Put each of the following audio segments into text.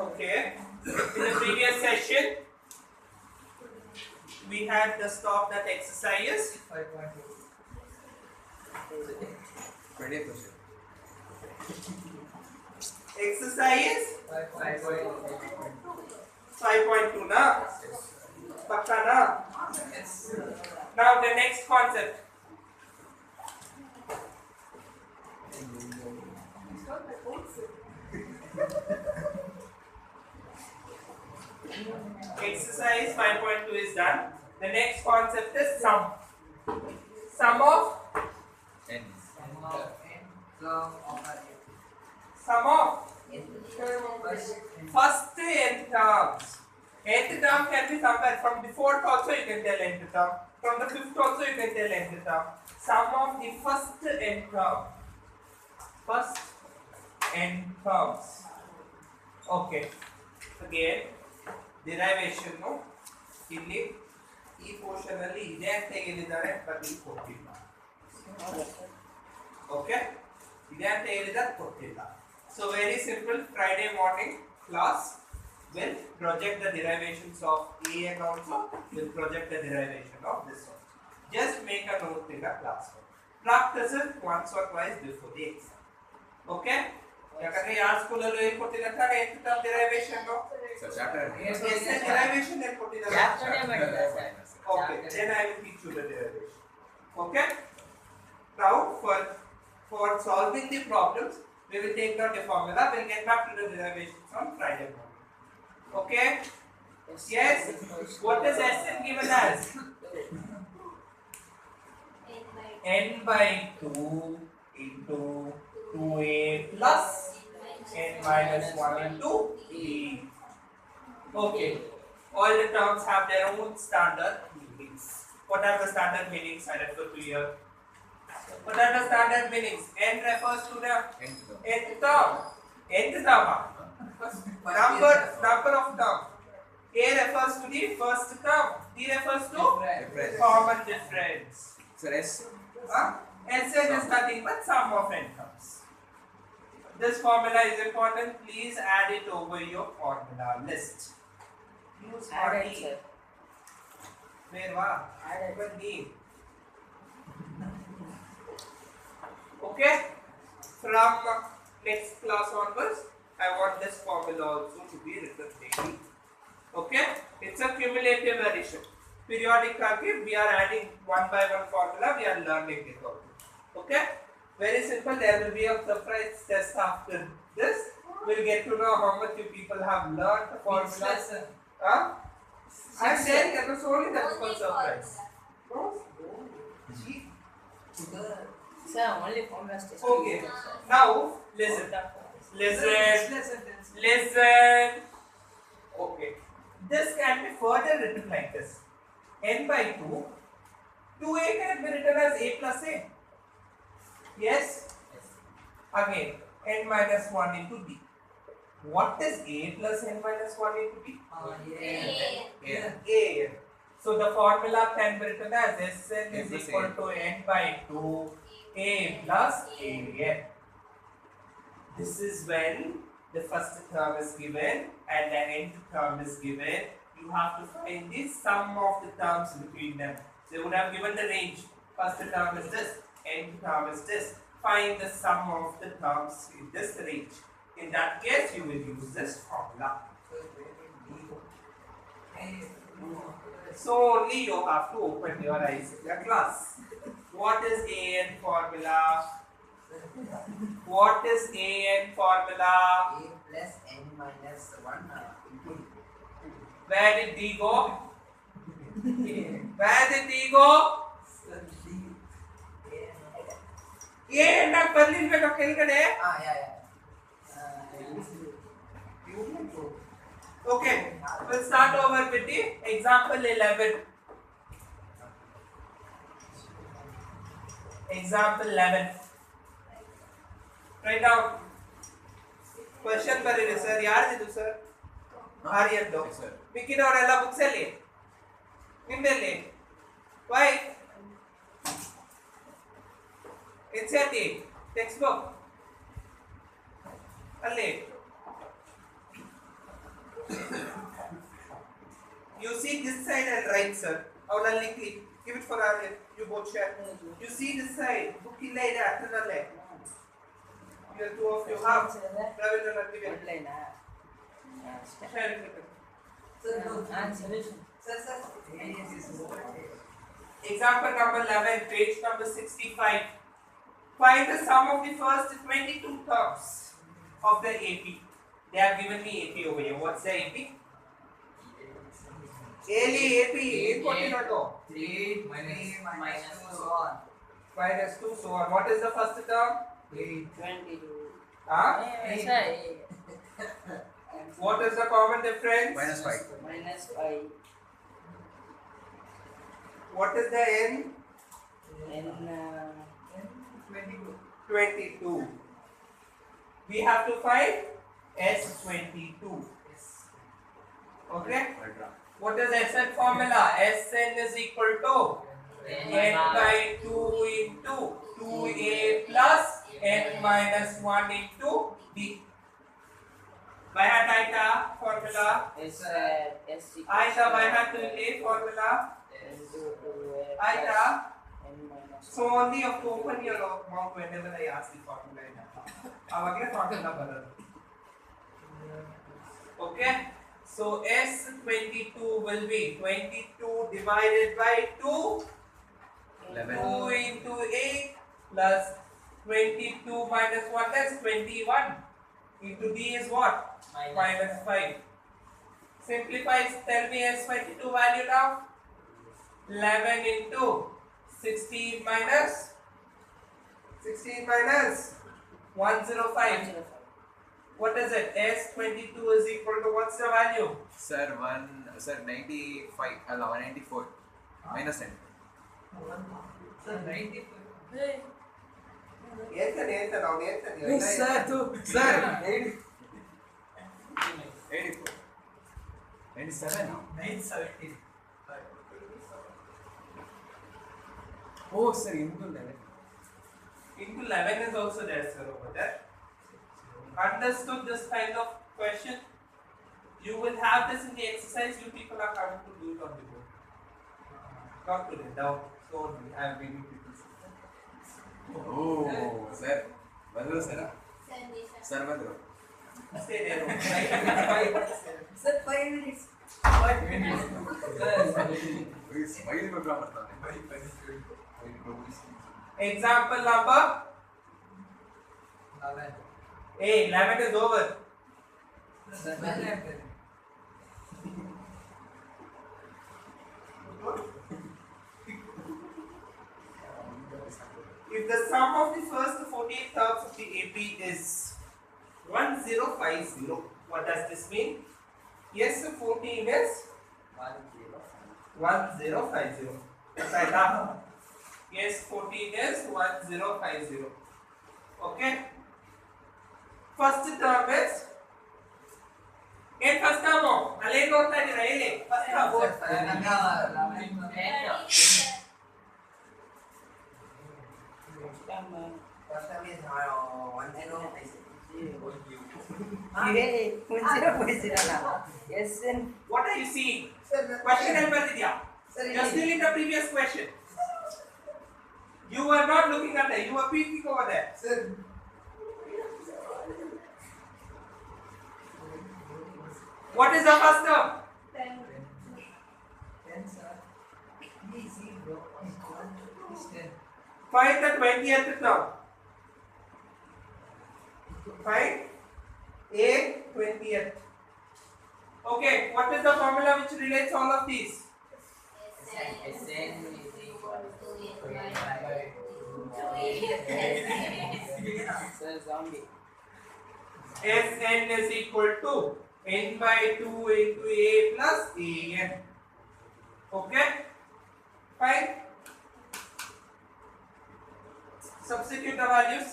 Okay. In the previous session, we had the stop that exercise. 20%. Exercise 5.2 na? Pakka na? Yes. Now the next concept. Exercise 5.2 is done. The next concept is sum. Sum of N. sum of first n terms. Nth term can be somewhere from the fourth also you can tell nth term. From the fifth also you can tell nth term. Sum of the first n term. First n terms. Okay. Again, derivation no. ಇಲ್ಲಿ ಈ portion ಅಲ್ಲಿ ಇದೆ ಅಂತ ಹೇಳಿದ್ದಾರೆ but ಇಲ್ಲಿ ಕೊಟ್ಟಿಲ್ಲ. Okay ಇದೆ ಅಂತ ಹೇಳಿದಾಗ ಕೊಟ್ಟಿಲ್ಲ. So very simple, Friday morning class will project the derivations of A and also will project the derivation of this one. Just make a note in the class. Practice it once or twice before the exam. Okay? ಯಾಕಂದ್ರೆ ಯಾರ school ಅಲ್ಲಿ ಏನು ಕೊಟ್ಟಿದ್ದಾರೆ ಎಂತ term derivation Sir, chapter. Derivation ಏನು ಕೊಟ್ಟಿದ್ದಾರೆ Okay, then I will teach you the derivation. Okay? Now for solving the problems, we will take out the formula. We'll get back to the derivations on Friday morning. Okay? Yes. What is Sn given as? N by 2 into 2a plus n minus 1 into b. Okay. All the terms have their own standard meanings. What are the standard meanings I refer to here? What are the standard meanings? N refers to the nth term. Nth term. Number of term. A refers to the first term. D refers to Difference. common difference. Sir, S. Sn is nothing but sum of n terms. This formula is important. Please add it over your formula list. Use for D. Where wa? Open D. Okay? From next class onwards, I want this formula also to be written daily. Okay? It's a cumulative addition. Periodically, we are adding one by one formula, we are learning it also. Okay? Very simple, there will be a surprise test after this. We'll get to know how much you people have learned the formula. Huh? I'm saying that was only that was surprise. No? Sir, only formulas test. Okay. Now, listen. Listen. Okay. This can be further written like this. N by 2. 2a can be written as a plus a. Yes? Again, n minus 1 into b. What is a plus n minus 1 into b? A. So the formula can be written as Sn is equal to n by 2 a plus an. This is when the first term is given and the nth term is given. You have to find the sum of the terms between them. So they would have given the range. First term is this, nth term is this. Find the sum of the terms in this range. In that case, you will use this formula. So only you have to open your eyes in the class. What is An formula? What is An formula? A plus n minus 1 into Where did D go? Where did D go? A and up ಬರ್ಲಿಲ್ಬೇಕು ಕೆಳಗಡೆ. Okay, we'll start over with the example 11. Example 11. Write down. Question ಬರೀರಿ sir. ಯಾರ್ದಿದು sir? ಆರ್ಯದ್ದು. Yes, sir. ಮಿಕ್ಕಿದವರೆಲ್ಲ books ಅಲ್ಲಿ ನಿಮ್ದಲ್ಲಿ ವೈ NCERT textbook ಅಲ್ಲಿ you see this side and right sir avlalli click give it for Aryan you both share you see this side book illa ide athanalle you two of you have Ravindra give it Outline share it answer. Sir. example number 11 page number 65 find the sum of the first 22 terms of the AP they have given me AP over here what's the AP Eli AP ಏನ್ ಕೊಟ್ಟಿರೋದು 3 minus 2 so on. minus 2 so on what is the first term 22. huh Sir, what is the common difference Minus 5. minus 5 what is the n and 22 we have to find s22 okay what is Sn formula Sn is equal to n by 2 into 2a plus n minus 1 into b by heart aita formula S aita by heart to a formula aita n minus so only you have to open your mouth whenever I ask the formula avagle formula bararu okay so s22 will be 22 divided by 2 11. 2 into 8 plus 22 minus 1 that's 21 into d is what minus 5 simplify tell me s22 value now 11 into 16 minus 105 what is it s22 is equal to what's the value Sir, 95. 194. Minus 10. Sir 94. ಹೇಳ್ತಾನೆ ಅವ್ನು ಹೇಳ್ತಾನೆ Sir, 84. 97 now. 917. Oh, sir, into 11. into 11 is also there sir over there understood this kind of question you will have this in the exercise you people are coming to do it on the board talk to them down so I am giving people Oh, sir. Badru, sir. Sir, Badru. stay there Sir 5 minutes. 5 minutes. Smile program example number 11. hey 11 is over Sir 11. if the sum of the first 48 terms of the AP is 1050 what does this mean yes 14 is 1050 right now yes 14 is 1050 okay first term is first term alle ನೋಡ್ತಾ ಇದೀರಾ ಇಲ್ಲಿ first term First time is 1050. SN what are you seeing Sir, question ಅಲ್ಲಿ ಬರ್ತಿದ್ಯಾ Sir, just still in the previous question you were not looking at that you were peeking over there Sir. what is the first term 10 sir. Easy bro. Is 10. find the 20th term find a 20th okay what is the formula which relates all of these Sn is equal to Sir zombie Sn is equal to n by 2 into a plus an okay fine substitute the values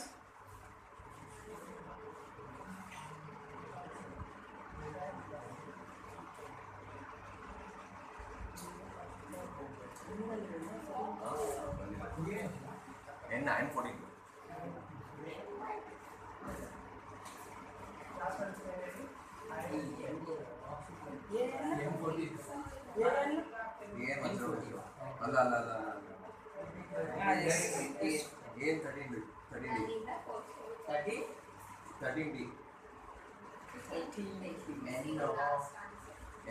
N 14. ಏನ್ ಮಾತಾಡೋದು ಅಲ್ಲ ಅಲ್ಲ ಅಲ್ಲ ಏನ್ 13 13D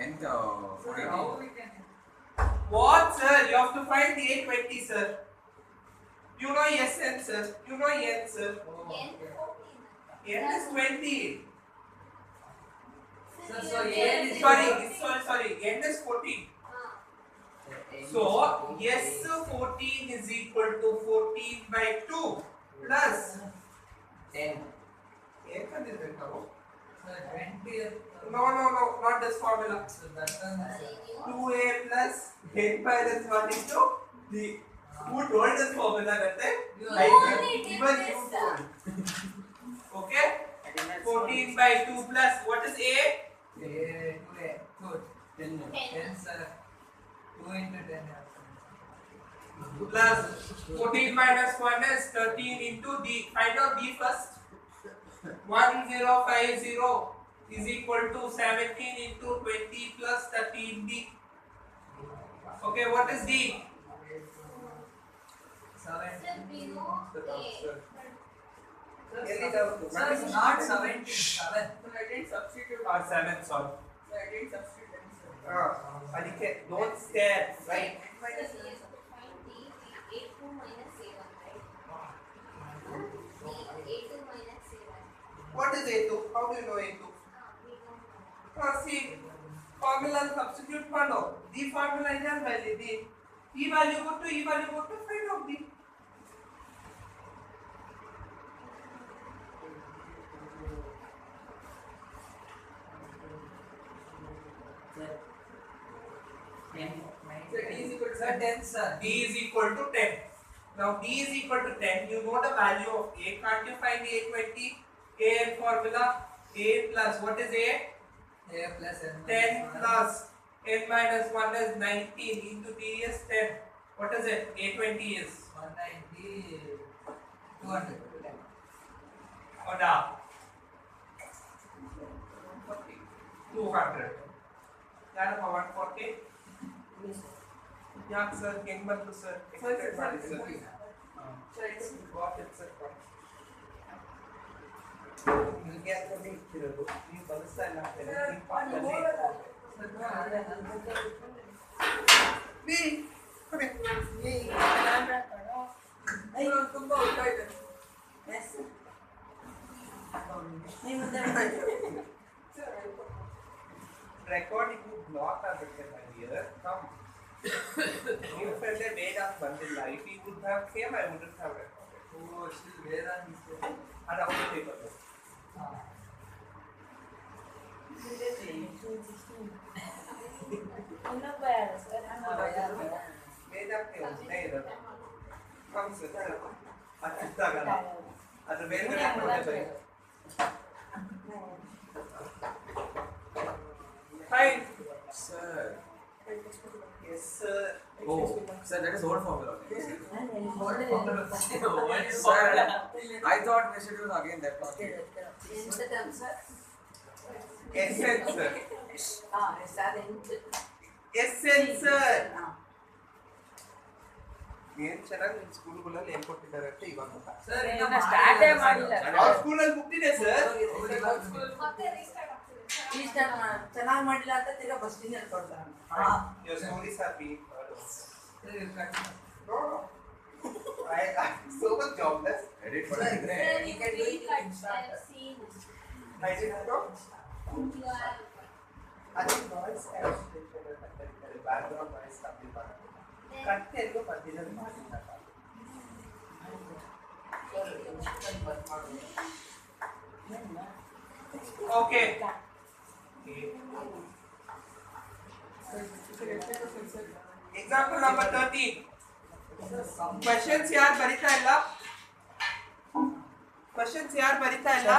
N 14 What, sir? You have to find the A20, sir. You know SN, sir. You know N, sir. N is 20. Sorry. N is 14. So S14 is equal to 14 by 2 plus 10. No, not this formula. 2a plus n minus 1 into the. Who told this formula that time? Even you told. Okay? 14 by 2 plus what is a? 10 sir. 2 into 10. Plus 14 minus 1 is 13 into d. Find out d first. 1050 is equal to 17 into 20 plus 13d. Okay, what is d? 7. Sir, it's not 17. 7. I didn't substitute. 7, sorry. I didn't substitute. Adike, don't stare, right? What is A2? How do you know A2? See, formula substitute mano. D formula is our value. D. E value go to find out D. D is equal to 10. Now D is equal to 10. You know the value of A. Can't you find A20? A formula. A plus what is A? A plus n 10 plus n minus 1 is 19 into D is 10. What is it? A20 is 190. 200. Oda 200. That is 140. Yeah, sir. King Bantu, sir. Expected value, sir. Got it, sir. You get the big kilo. You understand now? B. Come here. Recording block here. Come. You felt a made up bundle. If he would have came, I wouldn't have recorded. Oh, still where are these? And out the paper. Made up came. Come, sir. That's a very good. Fine. Sir. Yes, sir. Oh, sir, that is old formula. Sir, I thought we should use again that one. Essence, sir. ಏನು ಚೆನ್ನಾಗಿ ನಿಮ್ಮ ಸ್ಕೂಲ್ಗಳಲ್ಲಿ ಏನು ಕೊಟ್ಟಿದ್ದಾರಂತೆ ಇವಾಗ start ಮಾಡಿಲ್ಲ ಅವ್ರ ಸ್ಕೂಲಲ್ಲಿ ಮುಟ್ಟಿದೆ sir ಚೆನ್ನಾಗಿ ಮಾಡಿಲ್ಲ ಅಂತ ತಿರ್ಗಾ ಬಸ್ ಸ್ಟ್ಯಾಂಡ್ ಕೊಡ್ತಾರೆ your stories are being no I'm so much jobless Edit for it. I didn't know I think noise cancellation background noise ಕಮ್ಮಿ ಮಾಡಿ ಕಟ್ಟೆಲ್ಲೂ ಮಧ್ಯದಲ್ಲಿ ಮಾಡಿದ್ದಾರೆ Okay. Example number 13. Questions yaar barita illa? Questions yaar barita illa?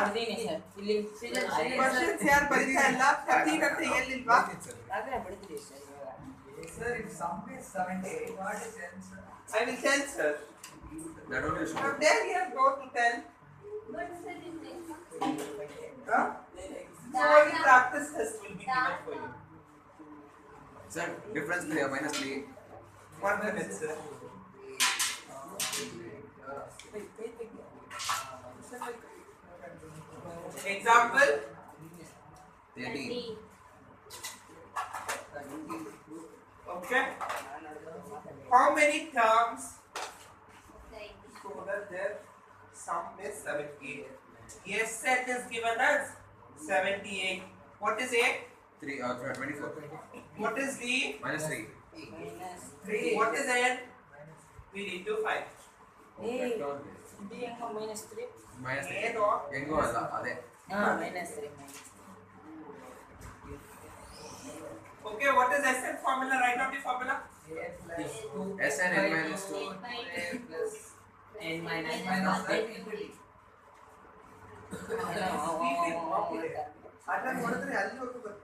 Questions yaar barita illa? 13 ante ellilva? Sir, if sum is 78, what is n, sir? I will tell, sir. That only you should From do. there we are going to tell. Huh? So only practice test will be given for you. Sir, difference 3 minus 3. 1 minute, sir. Example. 30. Okay. How many terms so that their sum is 78? Yes, set is given as 78. What is A? 3 24. What is D? Minus 3. What is N? We need to find. Minus 3. A dot. Yengo alla ade. Okay, what is SN formula? Write down the formula. A plus 2. S and N minus 2. A plus n minus minus 1 1 into D. ಅದನ್ನ ನೋಡಿದ್ರೆ ಅಲ್ಲಿ ಹೋಗಿ ಬರುತ್ತೆ.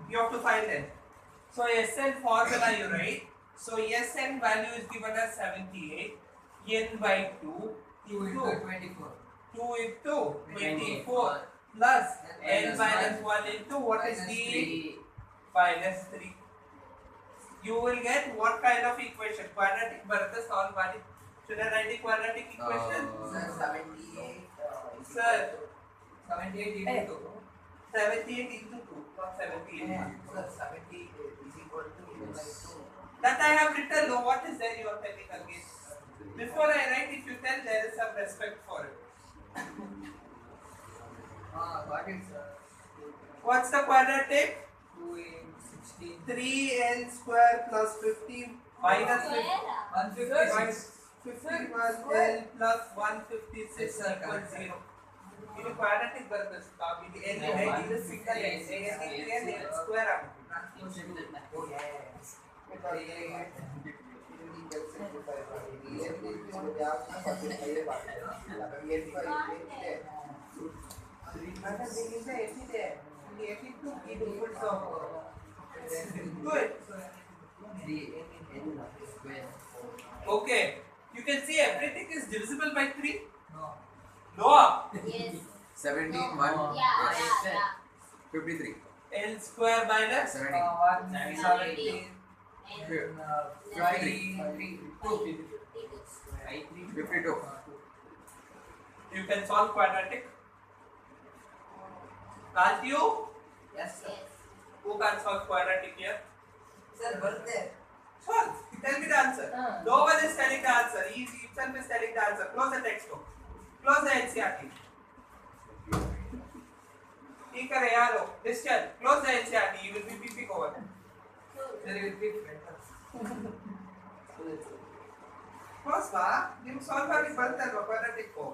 You have to find it. So SN formula you write. So SN value is given as 78. N by 2 2 into into 24. 2 into 24 plus N minus 1 into what is Minus the 3. minus 3. You will get what kind of equation? Quadratic bharatha solve ಮಾಡಿ. Should I write the quadratic equation? Sir, 78. Sir, 78 into 2. 78 into 2, not 78. Sir, 70 is equal to 2 by 2. That I have written. No, what is there you are telling again? Before I write, if you tell, there is some respect for it. Got it, sir. What's the quadratic? 2 in 16. 3n square plus 15 minus 156. 51 l plus 156 Yes, sir, equals correct, 0. ಇದು quadratic ಬರುತ್ತೆ stop ಇದು n ಇದೆ ಇದು single n n square ಆಗುತ್ತೆ Okay, you can see everything is divisible by 3. No. No. 17 1 53. L square minus 70. 117. 52. you can solve quadratic. Can't you? Yes, sir. Who can solve quadratic here? Sir, birthday. Solve. Tell me the answer. No one is telling the answer. He himself is telling the answer. Close the textbook. Close the NCRT. ठीक है यारो. Listen. Close the NCRT. You will be peeping over. Sir, you will be better. Close ba? You solve ಮಾಡಿ ಬರ್ತಾರೆ quadratic को.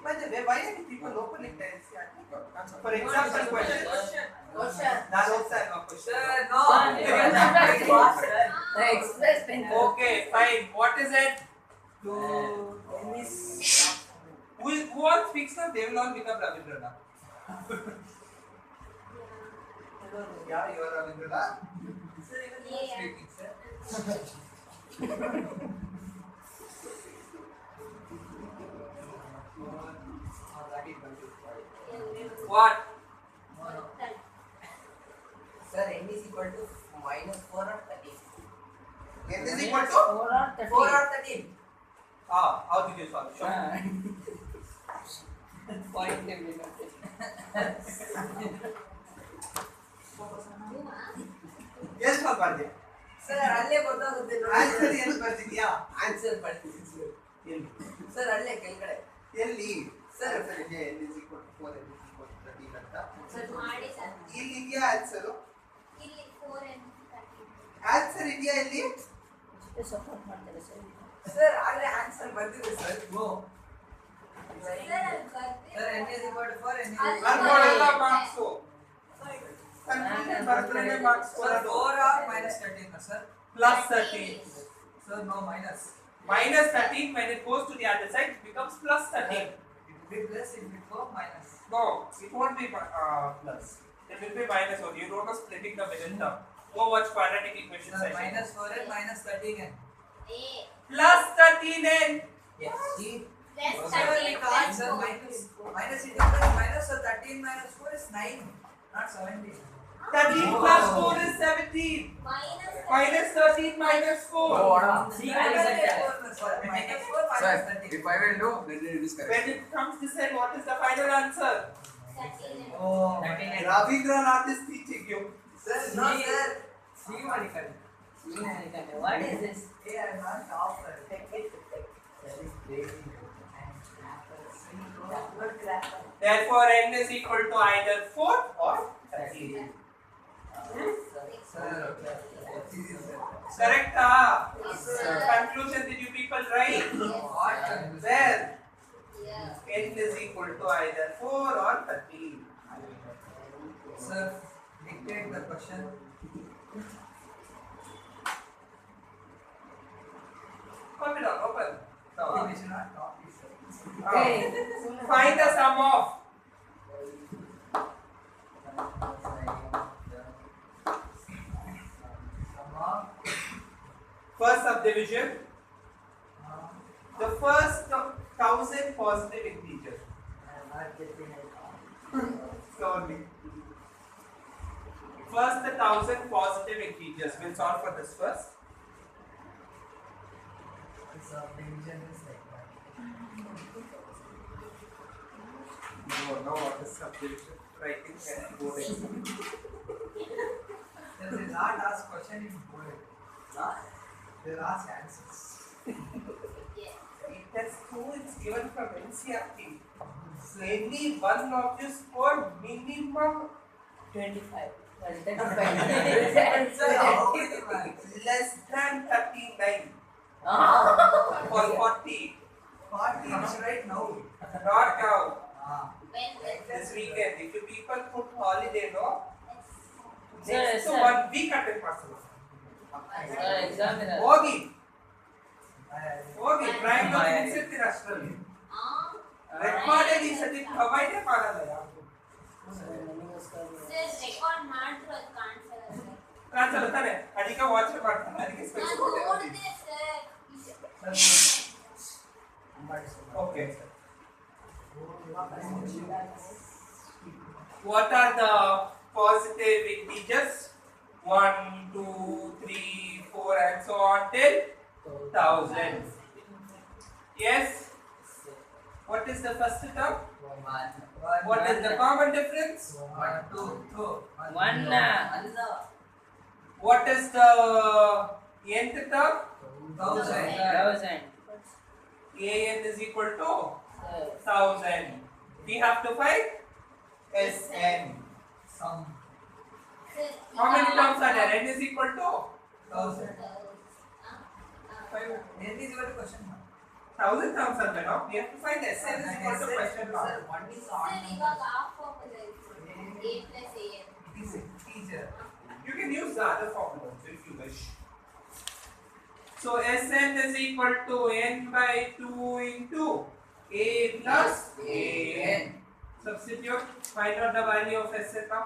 By the way, why are people opening the NCRT? For example, question. ನಾನು ಹೋಗ್ತಾ ಇರುವ question. Sir, no. express pen Okay, fine. What is it? Who all speaks now? They will all become Ravindranath. Yeah, you are Ravindranath. Sir, even you are speaking, sir. What? Sir, n is equal to minus 4 or 13. N is equal to? 4 or 13. How did you solve? Show. point table Yes, solve ಮಾಡಿದೆ. Sir, ಅಲ್ಲೇ ಗೊತ್ತಾಗುತ್ತೆ ನೋಡಿ. Answer ಏನು ಬರ್ತಿದ್ಯಾ? Answer ಬರ್ತೀನಿ sir. ಎಲ್ಲಿ? Sir ಅಲ್ಲೇ ಕೆಳಗಡೆ. ಎಲ್ಲಿ? Sir. Answer ಇದೆ. N is equal to 4, N is equal to 13 ಅಂತ. ಸರ್ ಮಾಡಿ ಸರ್ ಇಲ್ಲಿ ಇದೆಯಾ ಆನ್ಸರ್? ಇಲ್ಲಿ 4 and 13 ಆನ್ಸರ್ ಇದೆಯಾ ಇಲ್ಲಿ? ಸಪೋರ್ಟ್ ಮಾಡ್ತಾರೆ ಸರ್ ಸರ್ ಆಗಲೇ ಆನ್ಸರ್ ಬಂದಿದೆ ಸರ್. ನೋ. ಸರ್ ಅಲ್ಲಿ ಬರ್ತೀನಿ sir n is equal to 4, n is ಅಲ್ಲಿ equal to ಬರ್ಕೊಳ್ಳಲ್ಲ ಮಾರ್ಕ್ಸ್. ಕನ್ಫ್ಯೂಷನ್ ಬರ್ತದೆ ಮಾರ್ಕ್ಸ್ Sir, ಕೊಡೋದು. 4 or minus 13, sir? Plus 13. Sir, no minus. Minus 13 when it goes to the other side it becomes plus 13. It will be plus, it will go minus. No, it won't be plus. It will be minus only. You don't know splitting the middle term. Go watch quadratic equation Sir, session. minus 4n minus 13n. A Plus 13n. Yes. See? plus Sir, 13 we can't, plus sir. 4. Minus it equals minus, so 13 minus 4 is 9, not 17. 13 plus 4 is 17. Minus 13 minus 4. Oh, See, minus 4 minus Sir, 13. if I will do, then it is When correct. it comes to say what is the final answer? 13. Oh, Ravindranath is teaching you. sir, no, sir. What is this? Hey, I'm not offer. Take it. That is crazy. Good graph. Therefore, n is equal to either 4 or 13. Sir, Correct? Yes, sir. Conclusion, did you people write? what? Well, Yeah. n is equal to either 4 or 13. Sir, dictate the question. Open it up, open. No, we should not copy, sir. Find the sum of first subdivision, the first 1000 positive integers. Slowly. First, the 1000 positive integers. We'll solve for this first. Subdivision is like that. You don't know what is subdivision. Writing can go in. They will not ask question in bullet. They will ask answers. Yes. It has two, it's given from NCRT. Any one of you scored minimum 25. Sir, how many marks? less than 39 Ah. or 40. 40 is right now. Not now. When This weekend. If you people put holiday, no? Sir, Next to sir. 1 week at possible. Examiner. ಹೋಗಿ I- ಹೋಗಿ drawing ಮುಗಿಸಿರ್ತೀರ ಅಷ್ಟರಲ್ಲಿ recorded ಈ ಸತಿ ಪ್ರೊವೈಡೇ ಮಾಡಲ್ಲ ಯಾರು sir record ಮಾಡಿದ್ರು ಅದು ಕಾಣಿಸಲ್ಲ ಕಾಣಿಸಲ್ಲ ತಾನೆ ಅದಕ್ಕೆ ವಾಚ್ ಮಾಡ್ತಾನೆ ಅದಕ್ಕೆ ನಾನು ನೋಡಿದೆ sir okay what are the positive integers 1 2 3 4 and so on till 1000 yes what is the first term what is the common difference One, two, two. One. what is the nth term 1000. an is equal to 1000 we have to find sn Sum. how many terms are there n is equal to 1000. Then is what question mark? 1000 terms are there now we have to find sn is equal to question mark Sir, one is sir on. ಇವಾಗ half formula ಇತ್ತು a plus an It is a teacher. you can use the other formula also if you wish so sn is equal to n by 2 into a plus an substitute find out the value of sn now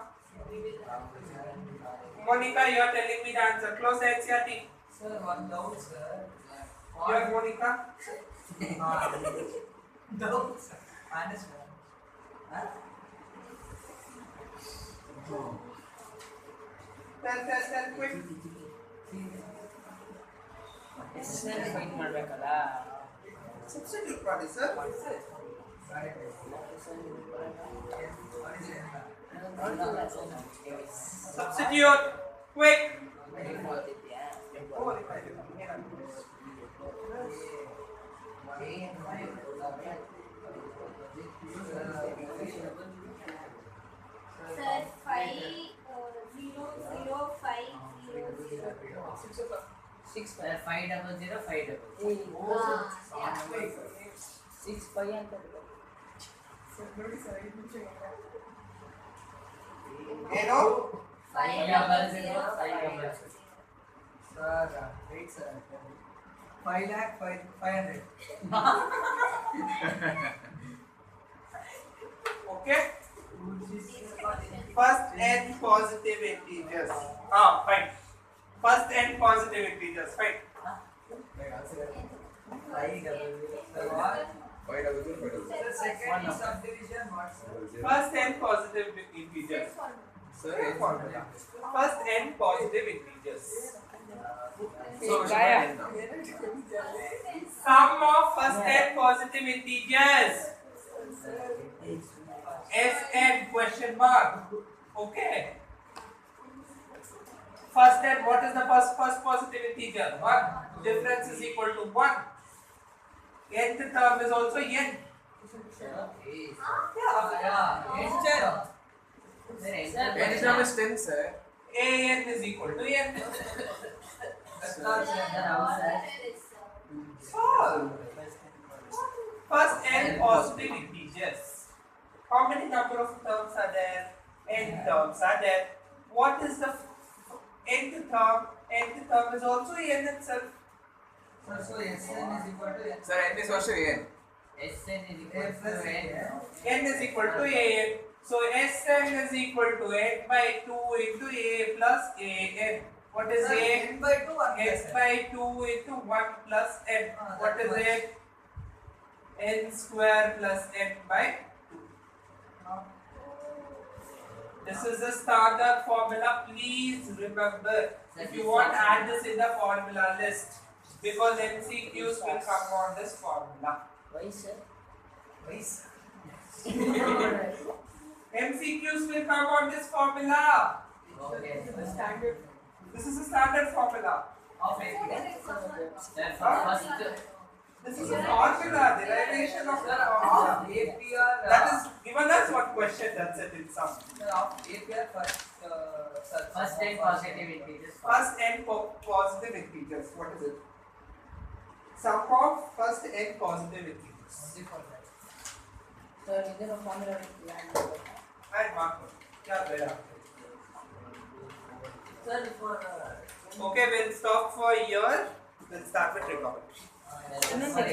Monica you are telling me the answer close the NCRT Sir, one doubt, sir. you are Monica Doubt, sir. Honest man. Huh? tell quick fine ಮಾಡ್ಬೇಕಲ್ಲ substitute ಮಾಡಿ sir Right. What is it? substitute quick sir 5005000 500 6 5 ಅಂತ ಏನು 500 Sir, wait, sir. 5 lakh 500. okay Okay. First n positive integers. Fine. First n positive integers. Fine. Why double zero, five double zero? The second subdivision, what's First n positive integers. Sir, Formula. First n positive integers. So we should write it now. Sum of first n positive integers. Sn question mark. Okay. First n, what is the first positive integer? 1. Difference is equal to 1. Nth term is also n. N term is 10, sir. An is equal to n. Solve. First n positive integers. How many number of terms are there? N terms are there. What is the nth term? Nth term is also n itself. So Sn is equal to n. Sir, N is also N. Sn is equal to n. N is equal to an. So Sn is equal to n by 2 into a plus an. What is Sir, a? n by 2 1 S by 2 into 1 plus n. What is it? N square plus n by 2. This is the standard formula. Please remember. If you want, add this in the formula list. Because MCQs will come on this formula. MCQs will come on this formula. This is a standard formula. This is a formula, derivation of the formula. APR. That is given us one question, that's it in sum. APR first. First n positive integers. First n positive integers. What is it? Sum of first n positive integers. Sir, ಇದರ formula And mark one. Yeah, there. Sir, for Okay, we'll stop for here. We'll start with trigonometry. Sorry.